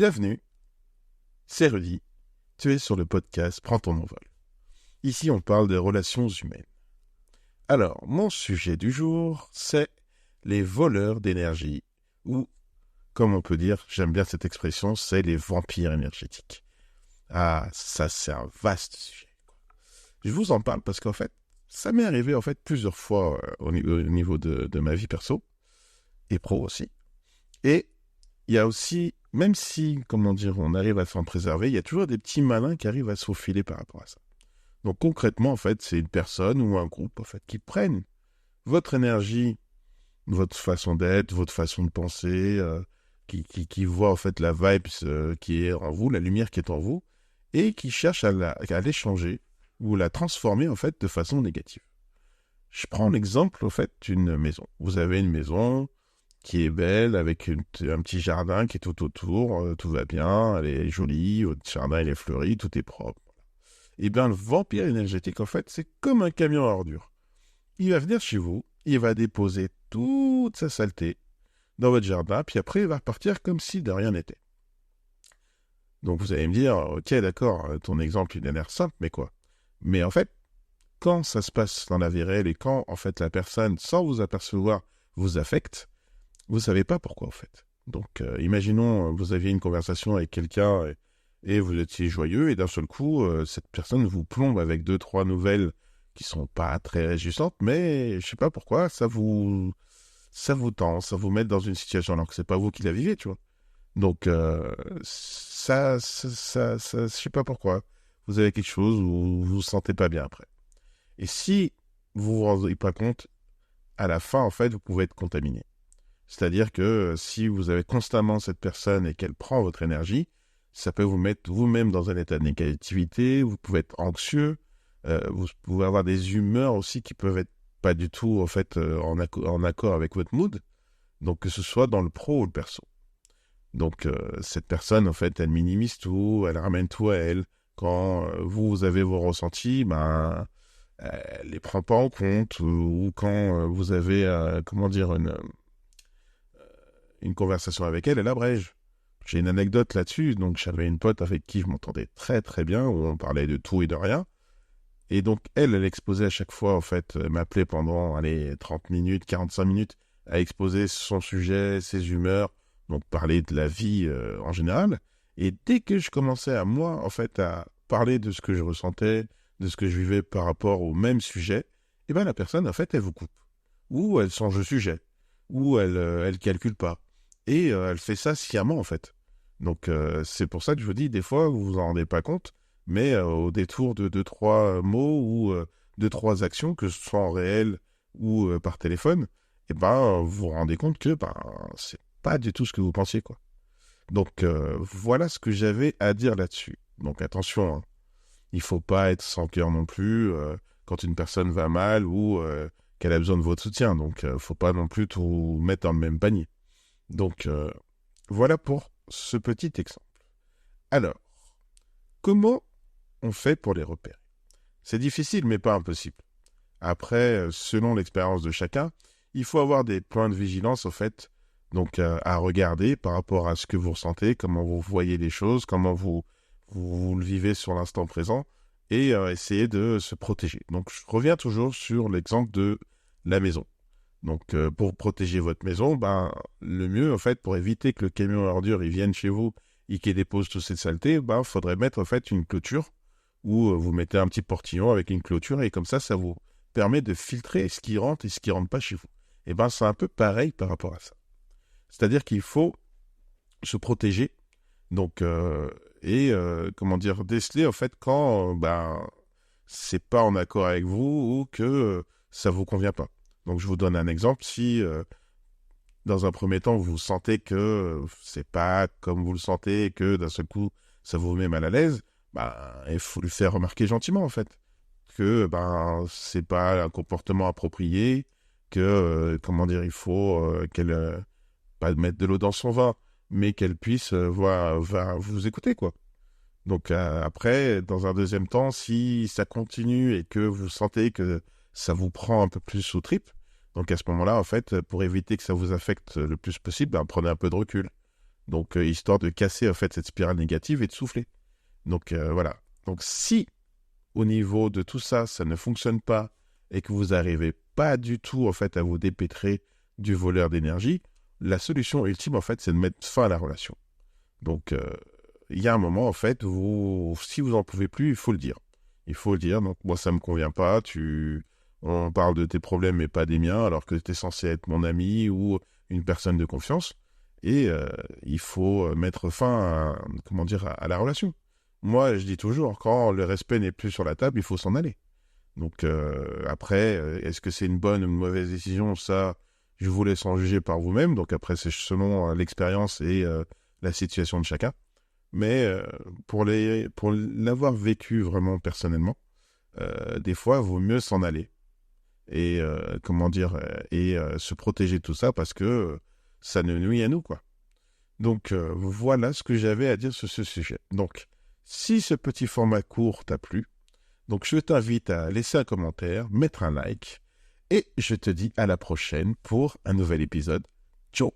Bienvenue, c'est Rudy, tu es sur le podcast Prends ton envol. Ici on parle des relations humaines. Alors, mon sujet du jour, c'est les voleurs d'énergie, ou, comme on peut dire, j'aime bien cette expression, c'est les vampires énergétiques. Ah, ça c'est un vaste sujet. Je vous en parle parce qu'en fait, ça m'est arrivé plusieurs fois au niveau de ma vie perso, et pro aussi. Et il y a aussi, même si, on arrive à s'en préserver, il y a toujours des petits malins qui arrivent à se faufiler par rapport à ça. Donc concrètement, c'est une personne ou un groupe, qui prennent votre énergie, votre façon d'être, votre façon de penser, qui voient, la vibe qui est en vous, la lumière qui est en vous, et qui cherchent à l'échanger ou la transformer, de façon négative. Je prends l'exemple, d'une maison. Vous avez une maison qui est belle, avec un petit jardin qui est tout autour, tout va bien, elle est jolie, votre jardin il est fleuri, tout est propre. Et bien le vampire énergétique, c'est comme un camion à ordures. Il va venir chez vous, il va déposer toute sa saleté dans votre jardin, puis après il va repartir comme si de rien n'était. Donc vous allez me dire, ok d'accord, ton exemple il a l'air simple, mais quoi ? Mais quand ça se passe dans la vie réelle et quand la personne, sans vous apercevoir, vous affecte, vous ne savez pas pourquoi, Donc, imaginons, vous aviez une conversation avec quelqu'un et vous étiez joyeux, et d'un seul coup, cette personne vous plombe avec 2-3 nouvelles qui sont pas très réjouissantes, mais je ne sais pas pourquoi, ça vous tend, ça vous met dans une situation alors que c'est pas vous qui la vivez, tu vois. Donc, je sais pas pourquoi. Vous avez quelque chose où vous vous sentez pas bien après. Et si vous vous rendez pas compte, à la fin, vous pouvez être contaminé. C'est-à-dire que si vous avez constamment cette personne et qu'elle prend votre énergie, ça peut vous mettre vous-même dans un état de négativité, vous pouvez être anxieux, vous pouvez avoir des humeurs aussi qui peuvent être pas du tout en accord avec votre mood, donc que ce soit dans le pro ou le perso. Donc cette personne, elle minimise tout, elle ramène tout à elle. Quand vous avez vos ressentis, elle les prend pas en compte, ou quand vous avez, une conversation avec elle, elle abrège. J'ai une anecdote là-dessus, donc j'avais une pote avec qui je m'entendais très très bien, où on parlait de tout et de rien, et donc elle exposait à chaque fois, m'appelait pendant, 30 minutes, 45 minutes, à exposer son sujet, ses humeurs, donc parler de la vie en général, et dès que je commençais à moi, à parler de ce que je ressentais, de ce que je vivais par rapport au même sujet, et bien la personne, elle vous coupe, ou elle change de sujet, ou elle calcule pas. Et elle fait ça sciemment, Donc, c'est pour ça que je vous dis, des fois, vous vous en rendez pas compte, mais au détour de 2-3 mots ou 2-3 actions, que ce soit en réel ou par téléphone, vous vous rendez compte que c'est pas du tout ce que vous pensiez, quoi. Donc, voilà ce que j'avais à dire là-dessus. Donc, attention, hein, il faut pas être sans cœur non plus quand une personne va mal ou qu'elle a besoin de votre soutien. Donc, faut pas non plus tout mettre dans le même panier. Donc, voilà pour ce petit exemple. Alors, comment on fait pour les repérer ? C'est difficile, mais pas impossible. Après, selon l'expérience de chacun, il faut avoir des points de vigilance, donc à regarder par rapport à ce que vous ressentez, comment vous voyez les choses, comment vous le vivez sur l'instant présent, et essayer de se protéger. Donc, je reviens toujours sur l'exemple de la maison. Donc, pour protéger votre maison, le mieux, pour éviter que le camion à ordures il vienne chez vous et qu'il dépose toutes ces saletés, il faudrait mettre, une clôture, où vous mettez un petit portillon avec une clôture, et comme ça vous permet de filtrer ce qui rentre et ce qui rentre pas chez vous. Et c'est un peu pareil par rapport à ça. C'est-à-dire qu'il faut se protéger, donc, déceler, quand, c'est pas en accord avec vous ou que ça vous convient pas. Donc, je vous donne un exemple. Si, dans un premier temps, vous sentez que c'est pas comme vous le sentez et que d'un seul coup, ça vous met mal à l'aise, il faut le faire remarquer gentiment, que, c'est pas un comportement approprié, que, il faut qu'elle, pas mettre de l'eau dans son vin, mais qu'elle puisse vous écouter, quoi. Donc, après, dans un deuxième temps, si ça continue et que vous sentez que ça vous prend un peu plus aux tripes, donc à ce moment-là, pour éviter que ça vous affecte le plus possible, prenez un peu de recul. Donc, histoire de casser en fait cette spirale négative et de souffler. Donc, voilà. Donc, si au niveau de tout ça, ça ne fonctionne pas et que vous n'arrivez pas du tout en fait à vous dépêtrer du voleur d'énergie, la solution ultime en fait, c'est de mettre fin à la relation. Donc, il y a un moment en fait où, si vous en pouvez plus, il faut le dire. Il faut le dire. Donc, moi, ça me convient pas. On parle de tes problèmes mais pas des miens, alors que tu es censé être mon ami ou une personne de confiance. Et il faut mettre fin à, comment dire, à la relation. Moi, je dis toujours, quand le respect n'est plus sur la table, il faut s'en aller. Donc après, est-ce que c'est une bonne ou une mauvaise décision? Ça, je vous laisse en juger par vous-même. Donc après, c'est selon l'expérience et la situation de chacun. Mais pour l'avoir vécu vraiment personnellement, des fois, il vaut mieux s'en aller. Et comment dire, et se protéger de tout ça parce que ça nous nuit à nous, quoi. Donc voilà ce que j'avais à dire sur ce sujet. Donc, si ce petit format court t'a plu, donc je t'invite à laisser un commentaire, mettre un like, et je te dis à la prochaine pour un nouvel épisode. Ciao!